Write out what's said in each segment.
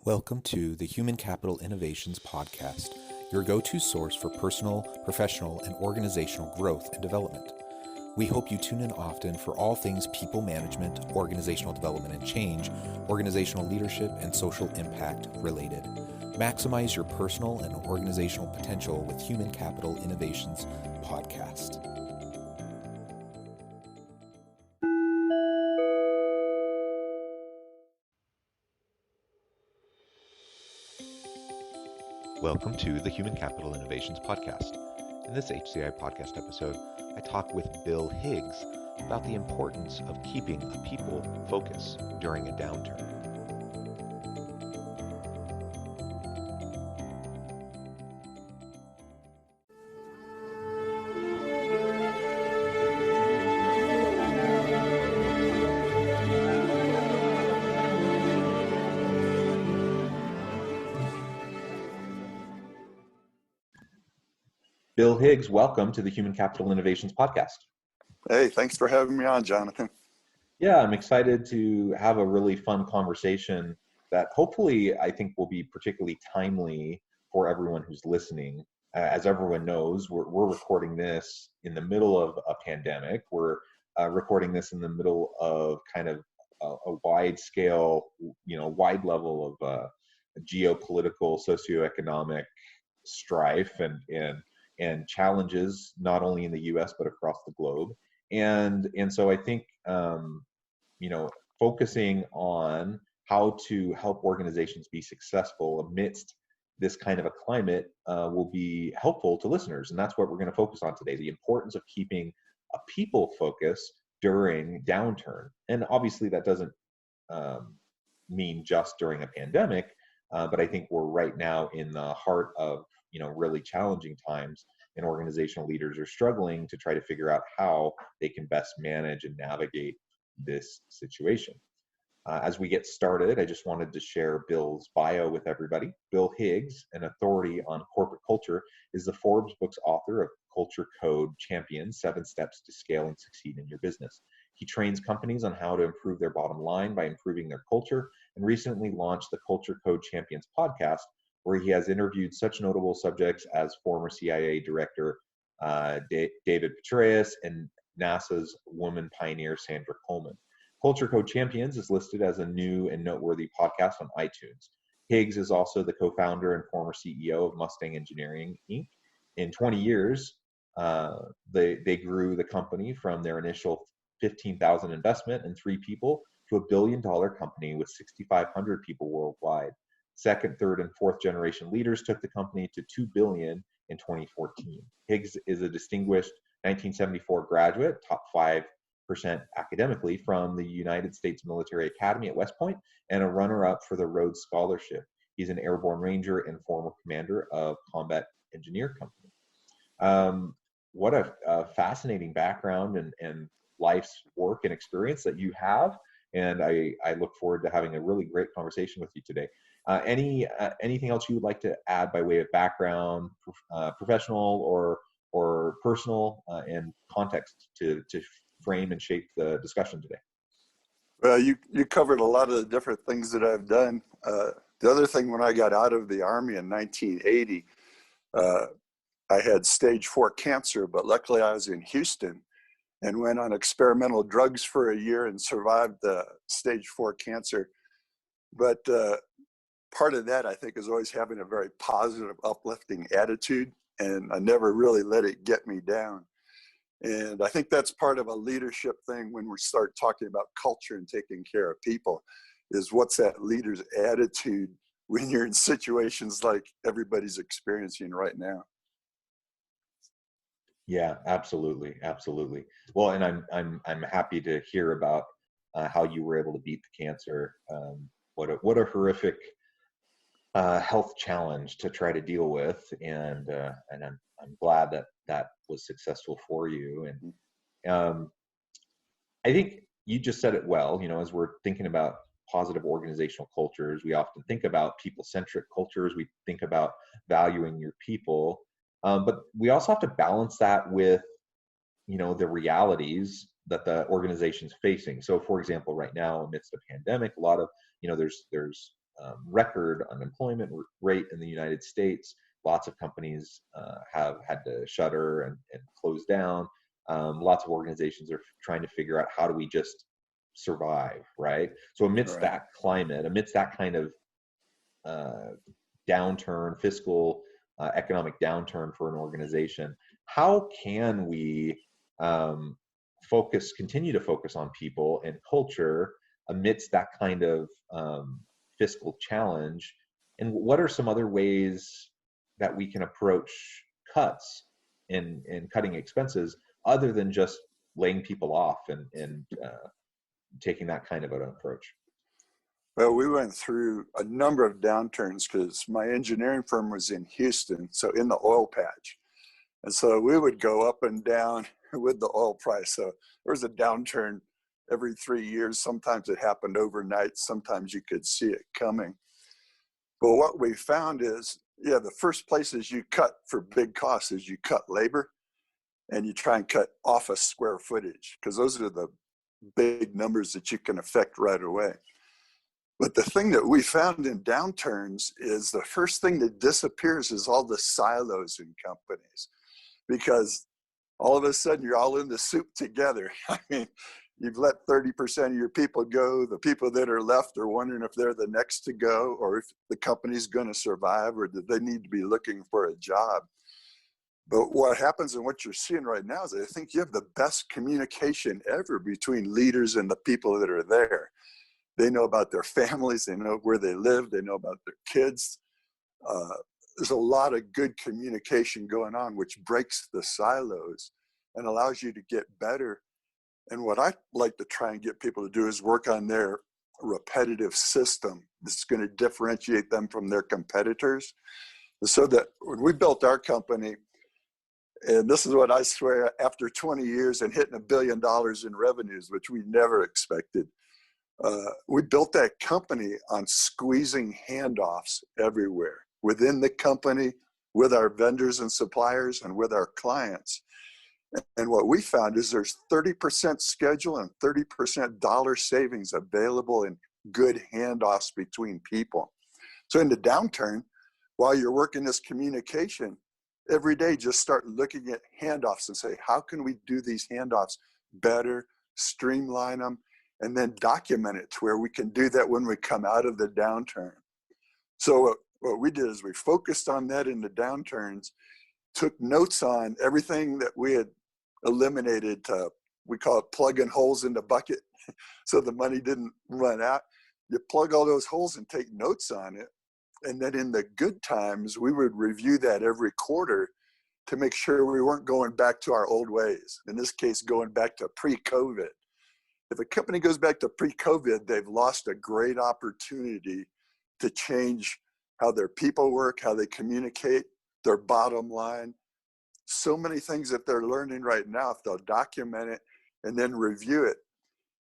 Welcome to the Human Capital Innovations Podcast, your go-to source for personal, professional, and organizational growth and development. We hope you tune in often for all things people management, organizational development and change, organizational leadership, and social impact related. Maximize your personal and organizational potential with Human Capital Innovations Podcast. Welcome to the Human Capital Innovations Podcast. In this HCI podcast episode, I talk with Bill Higgs about the importance of keeping a people focus during a downturn. Bill Higgs, welcome to the Human Capital Innovations Podcast. Hey, thanks for having me on, Jonathan. Yeah, I'm excited to have a really fun conversation that hopefully I think will be particularly timely for everyone who's listening. As everyone knows, we're recording this in the middle of a pandemic. We're recording this in the middle of kind of a wide scale, wide level of geopolitical, socioeconomic strife and challenges, not only in the U.S. but across the globe, and so I think focusing on how to help organizations be successful amidst this kind of a climate will be helpful to listeners, and that's what we're going to focus on today: the importance of keeping a people focus during downturn. And obviously, that doesn't mean just during a pandemic, but I think we're right now in the heart of really challenging times, and organizational leaders are struggling to try to figure out how they can best manage and navigate this situation. As we get started, I just wanted to share Bill's bio with everybody. Bill Higgs, an authority on corporate culture, is the Forbes Books author of Culture Code Champions: 7 Steps to Scale and Succeed in Your Business. He trains companies on how to improve their bottom line by improving their culture, and recently launched the Culture Code Champions podcast, where he has interviewed such notable subjects as former CIA Director David Petraeus and NASA's woman pioneer Sandra Coleman. Culture Code Champions is listed as a new and noteworthy podcast on iTunes. Higgs is also the co-founder and former CEO of Mustang Engineering, Inc. In 20 years, they grew the company from their initial $15,000 investment and 3 people to a $1 billion company with 6,500 people worldwide. Second, third, and fourth generation leaders took the company to $2 billion in 2014. Higgs is a distinguished 1974 graduate, top 5% academically, from the United States Military Academy at West Point, and a runner-up for the Rhodes Scholarship. He's an airborne ranger and former commander of Combat Engineer Company. What a fascinating background and life's work and experience that you have, and I look forward to having a really great conversation with you today. Anything else you would like to add by way of background, professional or personal, and context to frame and shape the discussion today? Well, you covered a lot of the different things that I've done. The other thing, when I got out of the Army in 1980, I had stage 4 cancer, but luckily I was in Houston and went on experimental drugs for a year and survived the stage 4 cancer. But part of that, I think, is always having a very positive, uplifting attitude, and I never really let it get me down. And I think that's part of a leadership thing when we start talking about culture and taking care of people, is what's that leader's attitude when you're in situations like everybody's experiencing right now. Yeah, absolutely. Well, and I'm happy to hear about how you were able to beat the cancer. What a horrific health challenge to try to deal with, and I'm glad that was successful for you. And I think you just said it well. As we're thinking about positive organizational cultures, we often think about people-centric cultures. We think about valuing your people, but we also have to balance that with the realities that the organization's facing. So, for example, right now amidst a pandemic, a lot of there's record unemployment rate in the United States. Lots of companies have had to shutter and close down. Lots of organizations are trying to figure out how do we just survive, right? So amidst Right. that climate, amidst that kind of downturn, fiscal, economic downturn for an organization, how can we continue to focus on people and culture amidst that kind of fiscal challenge? And what are some other ways that we can approach cuts and cutting expenses other than just laying people off and taking that kind of an approach? Well, we went through a number of downturns because my engineering firm was in Houston, so in the oil patch. And so we would go up and down with the oil price. So there was a downturn every 3 years. Sometimes it happened overnight. Sometimes you could see it coming. But what we found is, yeah, the first places you cut for big costs is you cut labor and you try and cut office square footage because those are the big numbers that you can affect right away. But the thing that we found in downturns is the first thing that disappears is all the silos in companies, because all of a sudden you're all in the soup together. I mean, you've let 30% of your people go. The people that are left are wondering if they're the next to go or if the company's going to survive or that they need to be looking for a job. But what happens and what you're seeing right now is I think you have the best communication ever between leaders and the people that are there. They know about their families, they know where they live, they know about their kids. There's a lot of good communication going on, which breaks the silos and allows you to get better. And what I like to try and get people to do is work on their repetitive system that's going to differentiate them from their competitors. So that when we built our company, and this is what I swear, after 20 years and hitting $1 billion in revenues, which we never expected, we built that company on squeezing handoffs everywhere within the company, with our vendors and suppliers, and with our clients. And what we found is there's 30% schedule and 30% dollar savings available in good handoffs between people. So in the downturn, while you're working this communication, every day just start looking at handoffs and say, how can we do these handoffs better, streamline them, and then document it to where we can do that when we come out of the downturn. So what we did is we focused on that in the downturns, took notes on everything that we had eliminated. We call it plugging holes in the bucket so the money didn't run out. You plug all those holes and take notes on it. And then in the good times, we would review that every quarter to make sure we weren't going back to our old ways. In this case, going back to pre-COVID. If a company goes back to pre-COVID, they've lost a great opportunity to change how their people work, how they communicate, their bottom line. So many things that they're learning right now, if they'll document it and then review it.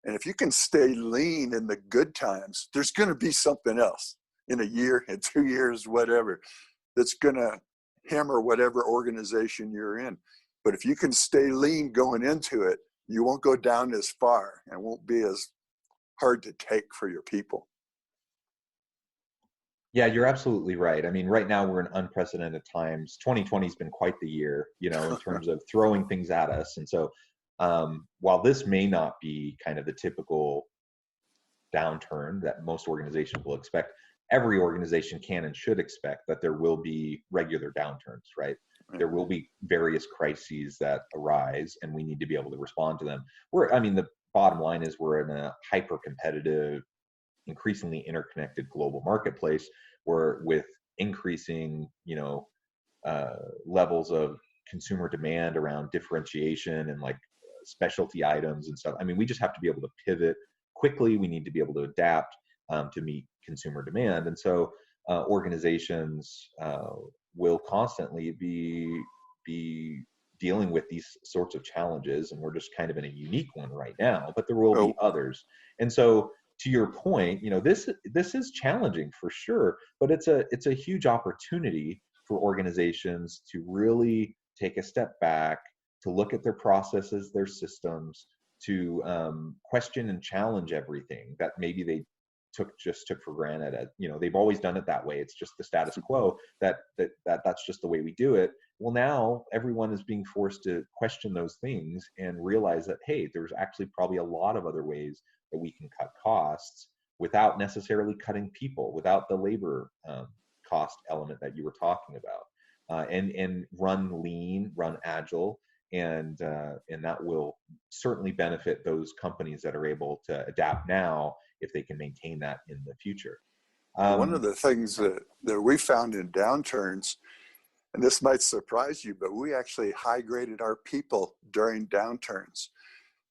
And if you can stay lean in the good times, there's going to be something else in a year, in 2 years, whatever, that's going to hammer whatever organization you're in. But if you can stay lean going into it, you won't go down as far and won't be as hard to take for your people. Yeah, you're absolutely right. I mean, right now we're in unprecedented times. 2020 has been quite the year, in terms of throwing things at us. And so while this may not be kind of the typical downturn that most organizations will expect, every organization can and should expect that there will be regular downturns, right? There will be various crises that arise, and we need to be able to respond to them. The bottom line is we're in a hyper-competitive, increasingly interconnected global marketplace where with increasing, levels of consumer demand around differentiation and like specialty items and stuff. We just have to be able to pivot quickly. We need to be able to adapt to meet consumer demand. And so organizations will constantly be dealing with these sorts of challenges, and we're just kind of in a unique one right now, but there will be others. And so to your point, this is challenging for sure, but it's a huge opportunity for organizations to really take a step back, to look at their processes, their systems, to question and challenge everything that maybe they took for granted. As they've always done it that way. It's just the status quo, that's just the way we do it. Well, now everyone is being forced to question those things and realize that, hey, there's actually probably a lot of other ways that we can cut costs without necessarily cutting people, without the labor cost element that you were talking about, and run lean, run agile, and that will certainly benefit those companies that are able to adapt now if they can maintain that in the future. One of the things that we found in downturns, and this might surprise you, but we actually high graded our people during downturns,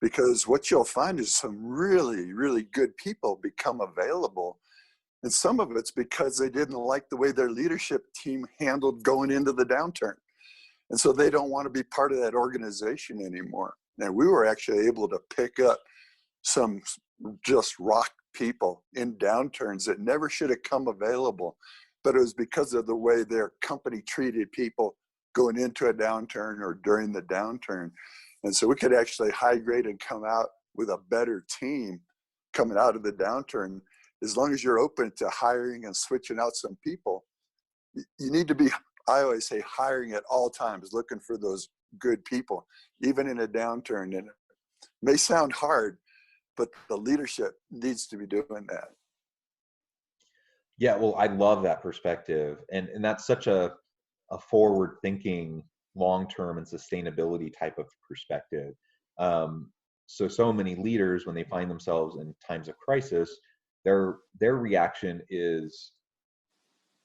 because what you'll find is some really, really good people become available. And some of it's because they didn't like the way their leadership team handled going into the downturn. And so they don't want to be part of that organization anymore. And we were actually able to pick up some just rock people in downturns that never should have come available, but it was because of the way their company treated people going into a downturn or during the downturn. And so we could actually high grade and come out with a better team coming out of the downturn. As long as you're open to hiring and switching out some people, you need to be, I always say, hiring at all times, looking for those good people, even in a downturn. And it may sound hard, but the leadership needs to be doing that. Yeah, well, I love that perspective. And that's such a forward thinking, long-term and sustainability type of perspective. So many leaders, when they find themselves in times of crisis, their reaction is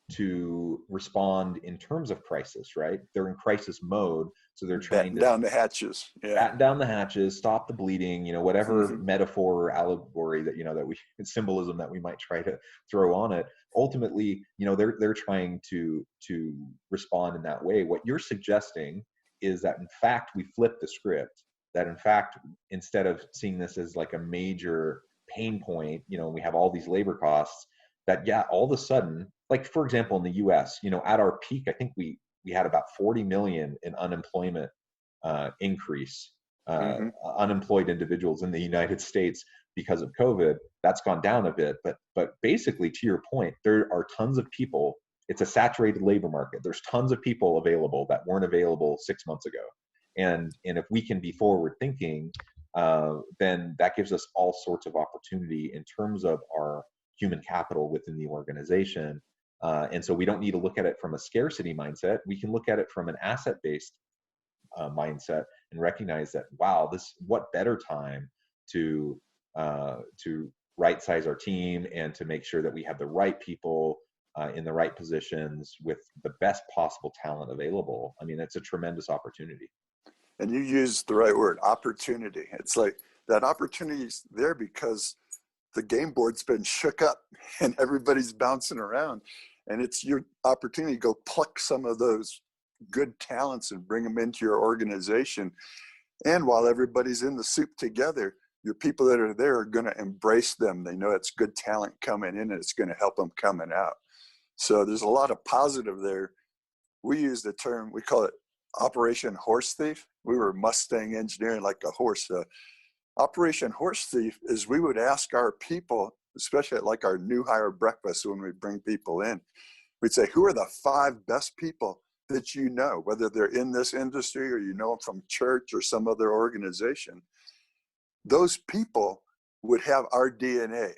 to respond in terms of crisis, right? They're in crisis mode, so they're trying to down the hatches, batten down the hatches, stop the bleeding, whatever metaphor or allegory that that we symbolism that we might try to throw on it. Ultimately, they're trying to respond in that way. What you're suggesting is that in fact we flip the script. That in fact, instead of seeing this as like a major pain point, we have all these labor costs. That all of a sudden, like for example, in the U.S., at our peak, I think we had about 40 million in unemployment increase, unemployed individuals in the United States because of COVID. That's gone down a bit, but basically, to your point, there are tons of people. It's a saturated labor market. There's tons of people available that weren't available 6 months ago, and if we can be forward thinking, then that gives us all sorts of opportunity in terms of our human capital within the organization. And so we don't need to look at it from a scarcity mindset. We can look at it from an asset-based mindset and recognize that, wow, what better time to right size our team and to make sure that we have the right people in the right positions with the best possible talent available. I mean, it's a tremendous opportunity. And you used the right word, opportunity. It's like that opportunity is there because the game board's been shook up and everybody's bouncing around, and it's your opportunity to go pluck some of those good talents and bring them into your organization. And while everybody's in the soup together, your people that are there are going to embrace them. They know it's good talent coming in and it's going to help them coming out. So there's a lot of positive there. We use the term, we call it Operation Horse Thief. We were Mustang engineering like a horse. Operation Horse Thief is we would ask our people, especially at like our new hire breakfast when we bring people in, we'd say, who are the 5 best people that you know, whether they're in this industry or you know them from church or some other organization? Those people would have our DNA.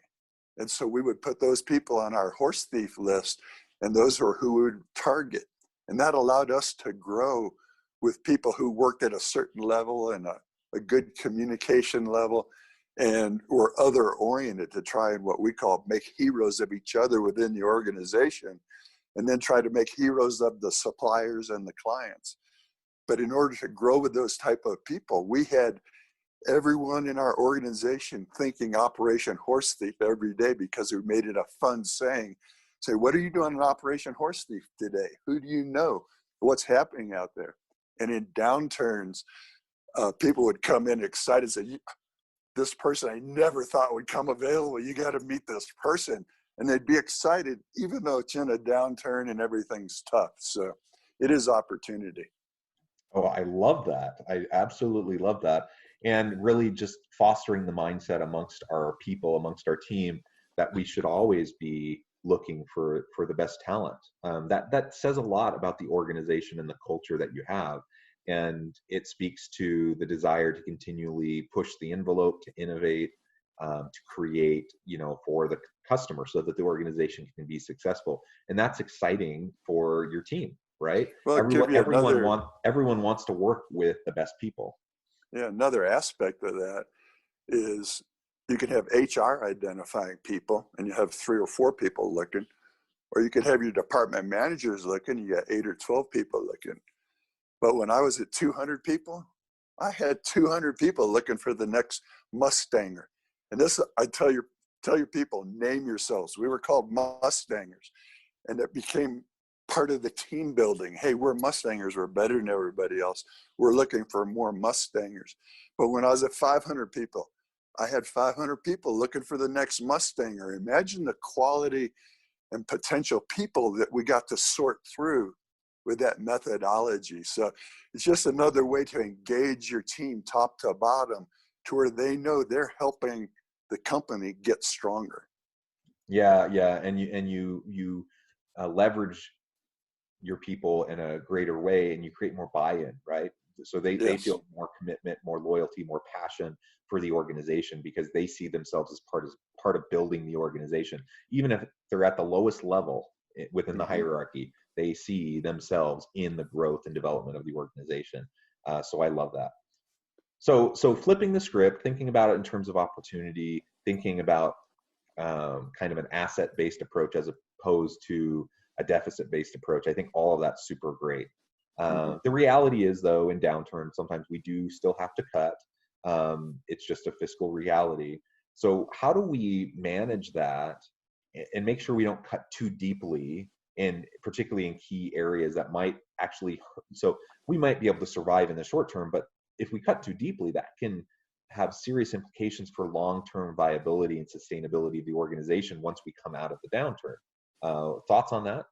And so we would put those people on our horse thief list, and those are who we would target. And that allowed us to grow with people who worked at a certain level and a good communication level and were other oriented to try and what we call make heroes of each other within the organization, and then try to make heroes of the suppliers and the clients. But in order to grow with those type of people, we had everyone in our organization thinking Operation Horse Thief every day because we made it a fun saying. Say, what are you doing in Operation Horse Thief today? Who do you know? What's happening out there? And in downturns, people would come in excited and say, this person I never thought would come available. You got to meet this person. And they'd be excited, even though it's in a downturn and everything's tough. So it is opportunity. Oh, I love that. I absolutely love that. And really just fostering the mindset amongst our people, amongst our team, that we should always be looking for the best talent. That says a lot about the organization and the culture that you have, and it speaks to the desire to continually push the envelope, to innovate, to create, for the customer, so that the organization can be successful. And that's exciting for your team, right? Well, Everyone, everyone wants to work with the best people. Yeah, another aspect of that is you can have HR identifying people and you have 3 or 4 people looking, or you could have your department managers looking, you got 8 or 12 people looking. But when I was at 200 people, I had 200 people looking for the next Mustanger. And this, I tell your people, name yourselves. We were called Mustangers, and it became part of the team building. Hey, we're Mustangers. We're better than everybody else. We're looking for more Mustangers. But when I was at 500 people, I had 500 people looking for the next Mustanger. Imagine the quality and potential people that we got to sort through with that methodology. So it's just another way to engage your team top to bottom, to where they know they're helping the company get stronger. Yeah, and you leverage your people in a greater way, and you create more buy-in, right? So they feel more commitment, more loyalty, more passion for the organization, because they see themselves as part of building the organization. Even if they're at the lowest level within the hierarchy, they see themselves in the growth and development of the organization. So I love that. So flipping the script, thinking about it in terms of opportunity, thinking about kind of an asset-based approach as opposed to a deficit-based approach. I think all of that's super great. The reality is, though, in downturn, sometimes we do still have to cut. It's just a fiscal reality. So how do we manage that and make sure we don't cut too deeply, and particularly in key areas that might actually hurt? So we might be able to survive in the short term, but if we cut too deeply, that can have serious implications for long-term viability and sustainability of the organization once we come out of the downturn. Thoughts on that?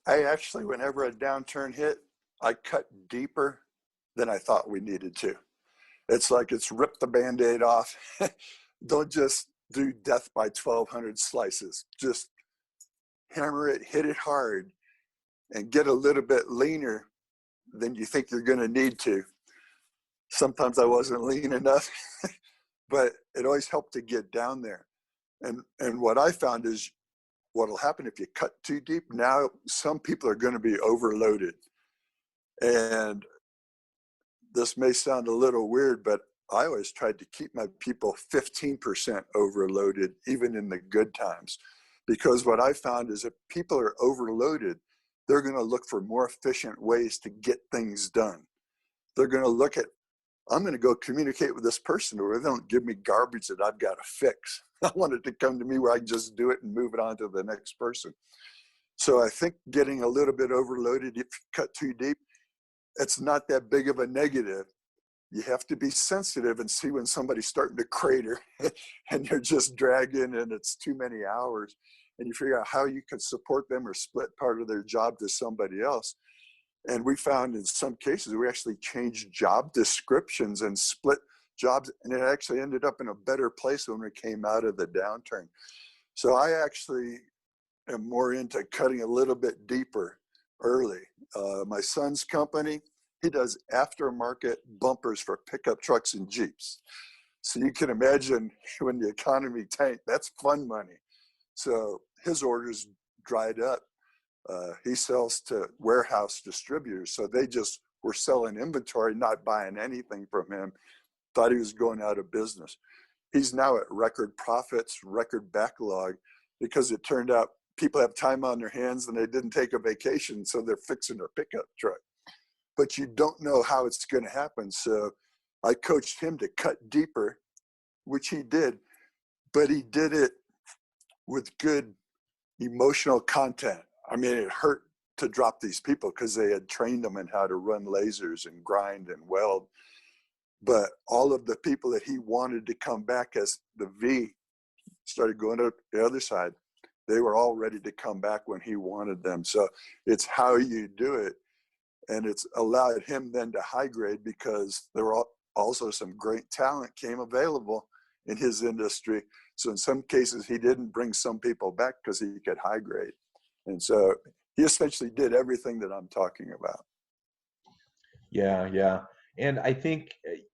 I actually, whenever a downturn hit, I cut deeper than I thought we needed to. It's like it's ripped the Band-Aid off. Don't just do death by 1,200 slices. Just hammer it, hit it hard, and get a little bit leaner than you think you're going to need to. Sometimes I wasn't lean enough, but it always helped to get down there. And what I found is, what'll happen if you cut too deep, now some people are going to be overloaded. And this may sound a little weird, but I always tried to keep my people 15% overloaded, even in the good times. Because what I found is, if people are overloaded, they're going to look for more efficient ways to get things done. They're going to look at, I'm going to go communicate with this person, or they don't give me garbage that I've got to fix. I want it to come to me where I can just do it and move it on to the next person. So I think getting a little bit overloaded, if you cut too deep, it's not that big of a negative. You have to be sensitive and see when somebody's starting to crater and they're just dragging and it's too many hours, and you figure out how you can support them or split part of their job to somebody else. And we found in some cases, we actually changed job descriptions and split jobs, and it actually ended up in a better place when we came out of the downturn. So I actually am more into cutting a little bit deeper early. My son's company, he does aftermarket bumpers for pickup trucks and Jeeps. So you can imagine, when the economy tanked, that's fun money. So his orders dried up. He sells to warehouse distributors. So they just were selling inventory, not buying anything from him. Thought he was going out of business. He's now at record profits, record backlog, because it turned out people have time on their hands and they didn't take a vacation, so they're fixing their pickup truck. But you don't know how it's going to happen. So I coached him to cut deeper, which he did, but he did it with good emotional content. I mean, it hurt to drop these people because they had trained them in how to run lasers and grind and weld. But all of the people that he wanted to come back as the V started going to the other side, they were all ready to come back when he wanted them. So it's how you do it. And it's allowed him then to high grade because there were also some great talent came available in his industry. So in some cases, he didn't bring some people back because he could high grade. And so he essentially did everything that I'm talking about. Yeah, yeah. And I think,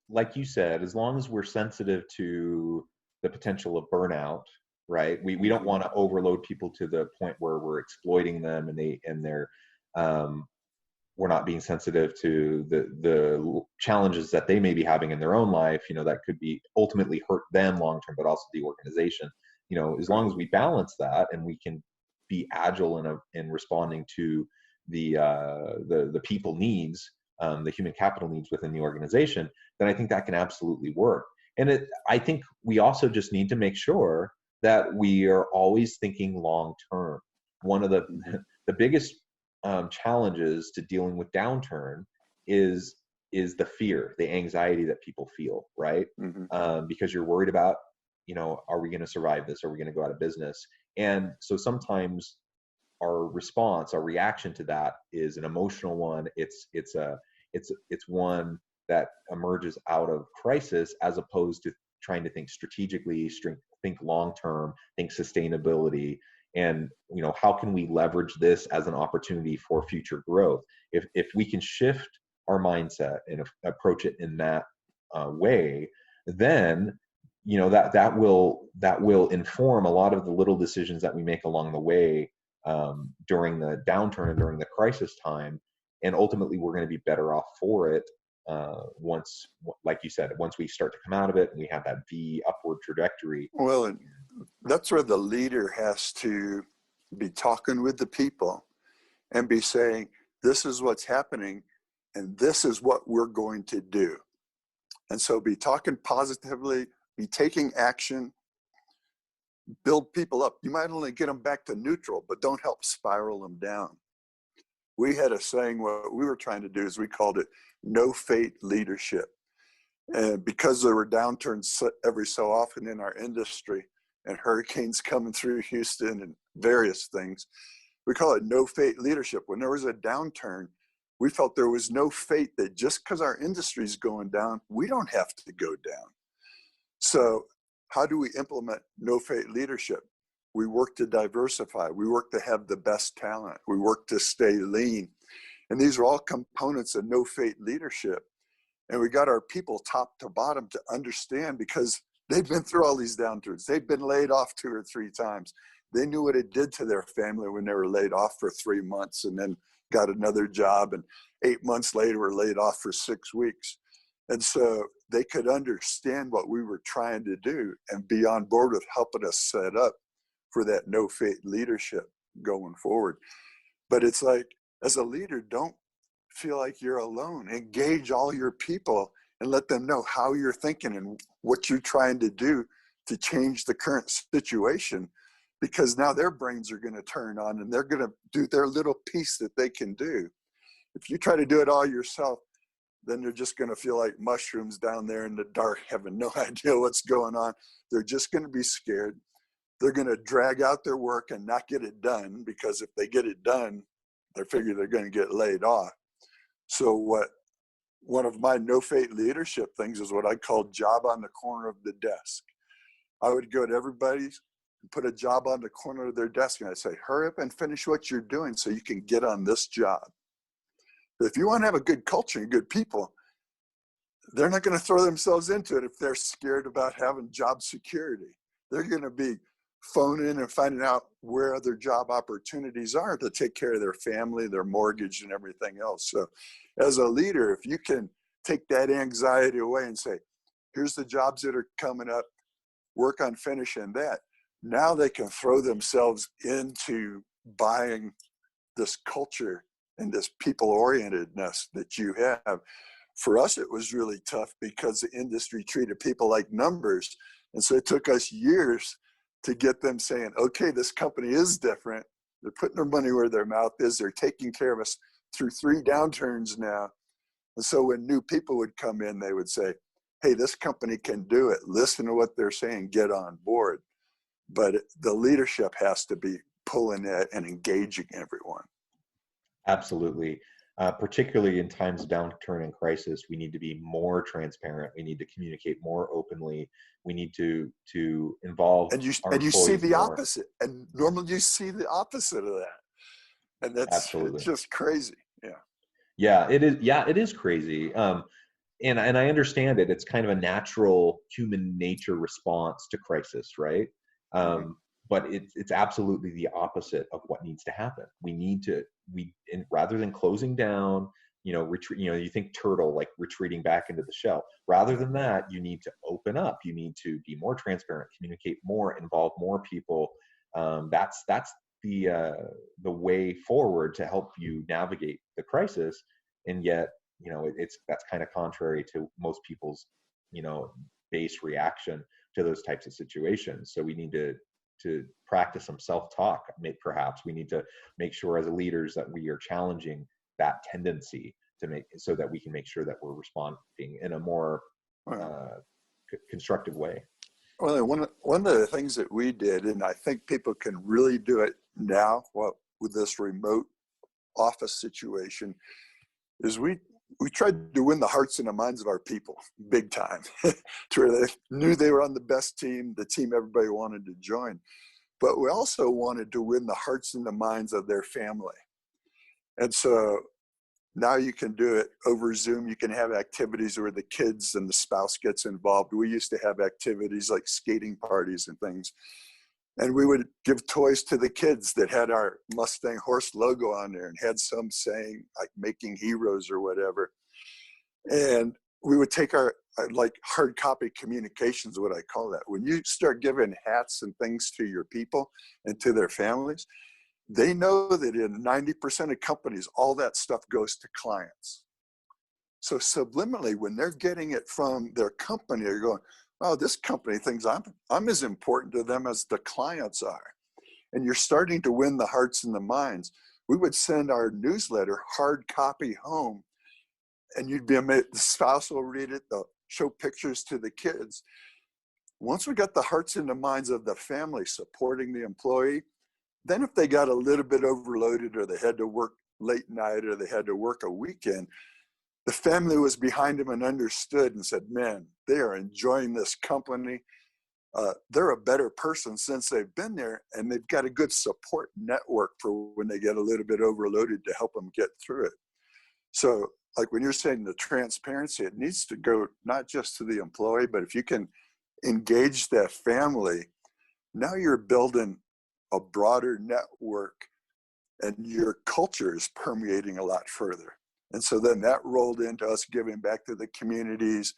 like you said, as long as we're sensitive to the potential of burnout, right? We don't want to overload people to the point where we're exploiting them and they're we're not being sensitive to the challenges that they may be having in their own life, that could be ultimately hurt them long term, but also the organization. As long as we balance that and we can be agile in responding to the people needs, the human capital needs within the organization, then I think that can absolutely work. And I think we also just need to make sure that we are always thinking long term. One of the biggest challenges to dealing with downturn is the fear, the anxiety that people feel, right? Because you're worried about, are we going to survive this? Are we going to go out of business? And so sometimes our response, our reaction to that is an emotional one. It's one that emerges out of crisis, as opposed to trying to think strategically, think long term, think sustainability. And how can we leverage this as an opportunity for future growth? If we can shift our mindset and approach it in that way, then that will inform a lot of the little decisions that we make along the way during the downturn and during the crisis time. And ultimately, we're going to be better off for it once, like you said, once we start to come out of it and we have that V upward trajectory. Well, and that's where the leader has to be talking with the people and be saying, this is what's happening and this is what we're going to do. And so be talking positively, be taking action, build people up. You might only get them back to neutral, but don't help spiral them down. We had a saying, what we were trying to do is we called it no fate leadership. And because there were downturns every so often in our industry and hurricanes coming through Houston and various things, we call it no fate leadership. When there was a downturn, we felt there was no fate that just because our industry is going down, we don't have to go down. So how do we implement no fate leadership? We work to diversify. We work to have the best talent. We work to stay lean. And these are all components of no fate leadership. And we got our people top to bottom to understand, because they've been through all these downturns. They've been laid off 2 or 3 times. They knew what it did to their family when they were laid off for 3 months and then got another job, and 8 months later were laid off for 6 weeks. And so they could understand what we were trying to do and be on board with helping us set up for that no fate leadership going forward. But it's like, as a leader, don't feel like you're alone. Engage all your people and let them know how you're thinking and what you're trying to do to change the current situation, because now their brains are going to turn on and they're going to do their little piece that they can do. If you try to do it all yourself, then they're just going to feel like mushrooms down there in the dark, having no idea what's going on. They're just going to be scared. They're going to drag out their work and not get it done, because if they get it done, they figure they're going to get laid off. So one of my no fate leadership things is what I call job on the corner of the desk. I would go to everybody and put a job on the corner of their desk, and I'd say, hurry up and finish what you're doing so you can get on this job. But if you want to have a good culture and good people, they're not going to throw themselves into it if they're scared about having job security. They're going to be phoning in and finding out where other job opportunities are to take care of their family, their mortgage, and everything else. So as a leader, if you can take that anxiety away and say, here's the jobs that are coming up, work on finishing that, now they can throw themselves into buying this culture and this people-orientedness that you have. For us, it was really tough because the industry treated people like numbers. And so it took us years to get them saying, okay, this company is different. They're putting their money where their mouth is. They're taking care of us through 3 downturns now. And so when new people would come in, they would say, hey, this company can do it. Listen to what they're saying, get on board. but the leadership has to be pulling it and engaging everyone. Absolutely. Particularly in times of downturn and crisis, we need to be more transparent. We need to communicate more openly. We need to involve our And you see employees the more. opposite, and normally you see the opposite of that, and it's Absolutely. just crazy. Yeah. Yeah, it is. Yeah, it is crazy. And I understand it. It's kind of a natural human nature response to crisis, right? Mm-hmm. But it's absolutely the opposite of what needs to happen. Rather than closing down, retreat. You think turtle, like retreating back into the shell. Rather than that, you need to open up. You need to be more transparent, communicate more, involve more people. That's the way forward to help you navigate the crisis. And yet, that's kind of contrary to most people's base reaction to those types of situations. So we need to practice some self-talk. Perhaps we need to make sure as leaders that we are challenging that tendency to make, so that we can make sure that we're responding in a more constructive way. Well, one of the things that we did, and I think people can really do it now, with this remote office situation, is we tried to win the hearts and the minds of our people big time, to where they knew they were on the best team, the team everybody wanted to join. But we also wanted to win the hearts and the minds of their family. And so now you can do it over Zoom. You can have activities where the kids and the spouse gets involved. We used to have activities like skating parties and things. And we would give toys to the kids that had our Mustang horse logo on there and had some saying like "making heroes" or whatever. And we would take our like hard copy communications, what I call that. When you start giving hats and things to your people and to their families, they know that in 90% of companies, all that stuff goes to clients. So subliminally, when they're getting it from their company, they're going, "Oh, this company thinks I'm as important to them as the clients are." And you're starting to win the hearts and the minds. We would send our newsletter hard copy home, and you'd be amazed. The spouse will read it. They'll show pictures to the kids. Once we got the hearts and the minds of the family supporting the employee, then if they got a little bit overloaded, or they had to work late night, or they had to work a weekend, the family was behind them and understood and said, "Man, they are enjoying this company. They're a better person since they've been there, and they've got a good support network for when they get a little bit overloaded to help them get through it." So like when you're saying the transparency, it needs to go not just to the employee, but if you can engage that family, now you're building a broader network, and your culture is permeating a lot further. And so then that rolled into us giving back to the communities,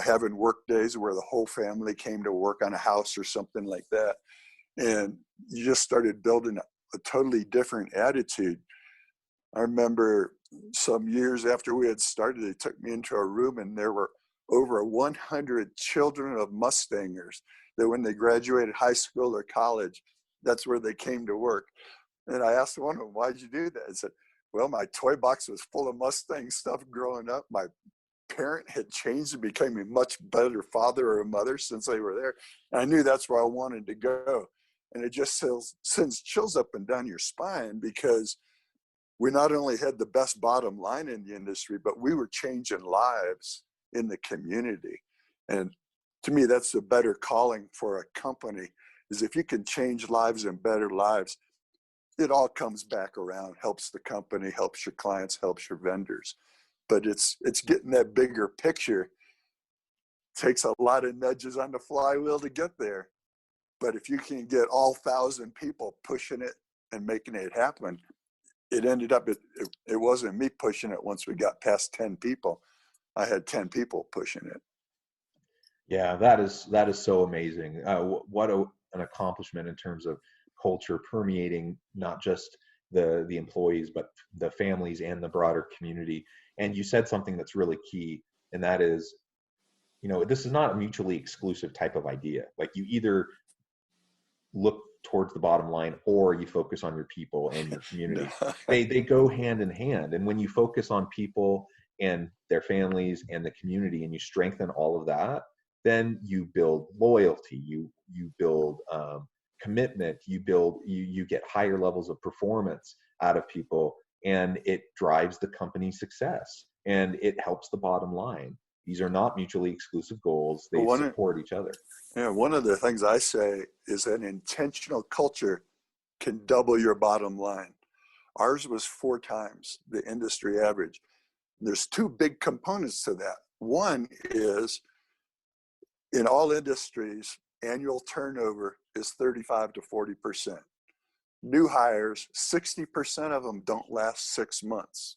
having work days where the whole family came to work on a house or something like that. And you just started building a totally different attitude. I remember some years after we had started, they took me into a room, and there were over 100 children of Mustangers that when they graduated high school or college, that's where they came to work. And I asked one of them, "Why'd you do that?" I said, "Well, my toy box was full of Mustang stuff growing up. My parent had changed and became a much better father or mother since they were there. And I knew that's where I wanted to go." And it just sends chills up and down your spine, because we not only had the best bottom line in the industry, but we were changing lives in the community. And to me, that's a better calling for a company, is if you can change lives and better lives, it all comes back around, helps the company, helps your clients, helps your vendors. But it's getting that bigger picture. Takes a lot of nudges on the flywheel to get there. But if you can get all 1,000 people pushing it and making it happen, it ended up, it wasn't me pushing it once we got past 10 people. I had 10 people pushing it. Yeah, that is so amazing. What an accomplishment in terms of culture permeating not just the employees, but the families and the broader community. And you said something that's really key, and that is, this is not a mutually exclusive type of idea. Like, you either look towards the bottom line or you focus on your people and your community. No. They go hand in hand. And when you focus on people and their families and the community, and you strengthen all of that, then you build loyalty, you build commitment, you get higher levels of performance out of people, and it drives the company's success, and it helps the bottom line. These are not mutually exclusive goals. They support each other. Yeah, one of the things I say is an intentional culture can double your bottom line. Ours was 4 times the industry average. There's 2 big components to that. One is, in all industries, annual turnover is 35 to 40%. New hires, 60% of them don't last 6 months.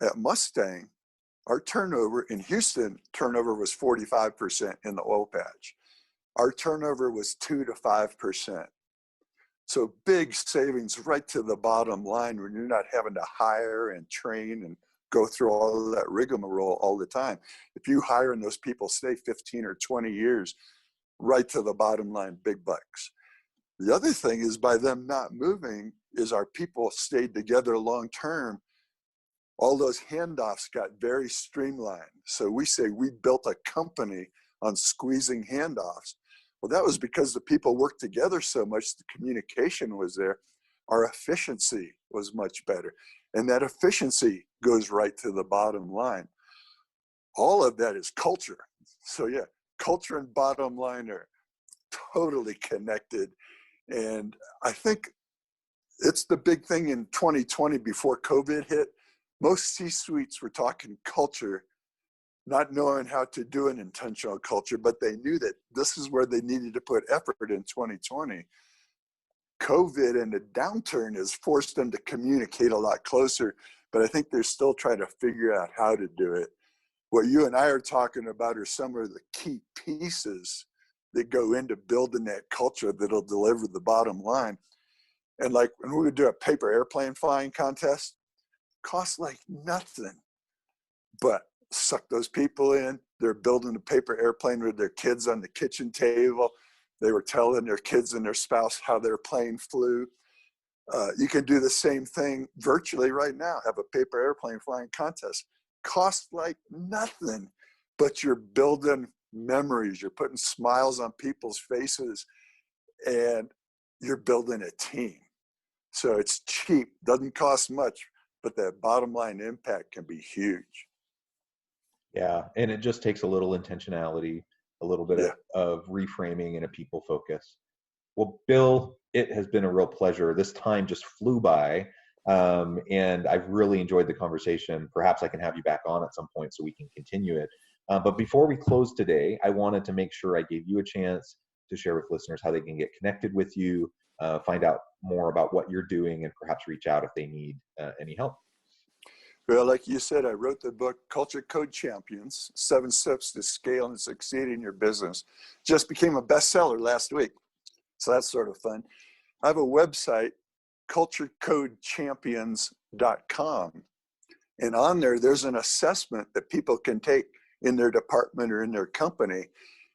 At Mustang, our turnover in Houston, turnover was 45% in the oil patch. Our turnover was 2 to 5%. So big savings right to the bottom line when you're not having to hire and train and go through all of that rigmarole all the time. If you hire and those people stay 15 or 20 years, right to the bottom line, big bucks. The other thing is, by them not moving, is our people stayed together long term. All those handoffs got very streamlined. So we say we built a company on squeezing handoffs. Well, that was because the people worked together so much, the communication was there. Our efficiency was much better. And that efficiency goes right to the bottom line. All of that is culture. So yeah, culture and bottom line are totally connected. And I think it's the big thing in 2020 before COVID hit. Most C-suites were talking culture, not knowing how to do an intentional culture, but they knew that this is where they needed to put effort in 2020. COVID and the downturn has forced them to communicate a lot closer, but I think they're still trying to figure out how to do it. What you and I are talking about are some of the key pieces that go into building that culture that'll deliver the bottom line. And like when we would do a paper airplane flying contest, costs like nothing, but suck those people in. They're building a paper airplane with their kids on the kitchen table. They were telling their kids and their spouse how their plane flew. You can do the same thing virtually right now, have a paper airplane flying contest. Costs like nothing, but you're building memories. You're putting smiles on people's faces, and you're building a team. So it's cheap, doesn't cost much, but that bottom line impact can be huge. Yeah, and it just takes a little intentionality, a little bit of reframing, and a people focus. Well, Bill, it has been a real pleasure. This time just flew by, and I've really enjoyed the conversation. Perhaps I can have you back on at some point so we can continue it. But before we close today, I wanted to make sure I gave you a chance to share with listeners how they can get connected with you, find out more about what you're doing, and perhaps reach out if they need any help. Well, like you said, I wrote the book, Culture Code Champions, 7 Steps to Scale and Succeed in Your Business. Just became a bestseller last week. So that's sort of fun. I have a website, culturecodechampions.com. And on there, there's an assessment that people can take in their department or in their company.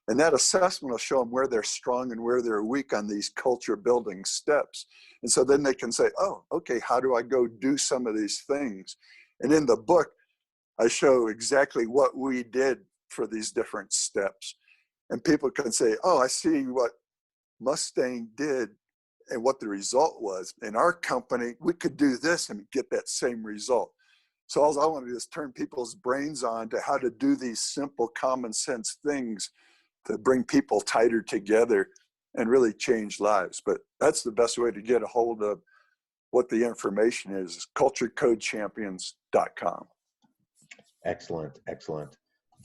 And that assessment will show them where they're strong and where they're weak on these culture building steps. And so then they can say, oh, okay, how do I go do some of these things? And in the book, I show exactly what we did for these different steps. And people can say, oh, I see what Mustang did and what the result was. In our company, we could do this and get that same result. So all I want to do is turn people's brains on to how to do these simple common sense things to bring people tighter together and really change lives. But that's the best way to get a hold of what the information is culturecodechampions.com. Excellent, excellent.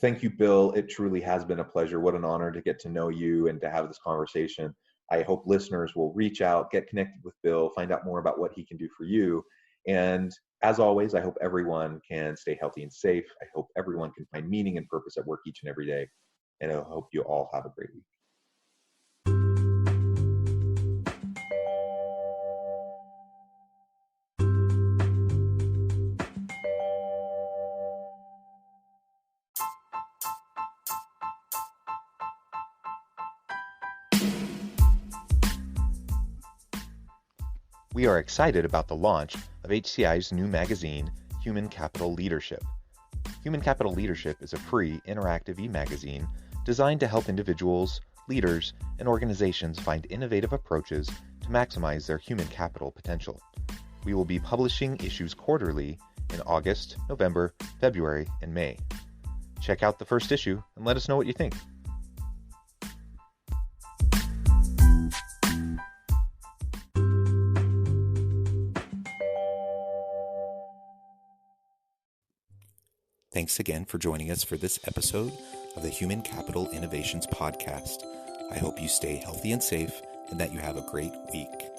Thank you, Bill. It truly has been a pleasure. What an honor to get to know you and to have this conversation. I hope listeners will reach out, get connected with Bill, find out more about what he can do for you. And as always, I hope everyone can stay healthy and safe. I hope everyone can find meaning and purpose at work each and every day. And I hope you all have a great week. We are excited about the launch of HCI's new magazine, Human Capital Leadership. Human Capital Leadership is a free, interactive e-magazine designed to help individuals, leaders, and organizations find innovative approaches to maximize their human capital potential. We will be publishing issues quarterly in August, November, February, and May. Check out the first issue and let us know what you think. Thanks again for joining us for this episode of the Human Capital Innovations Podcast. I hope you stay healthy and safe and that you have a great week.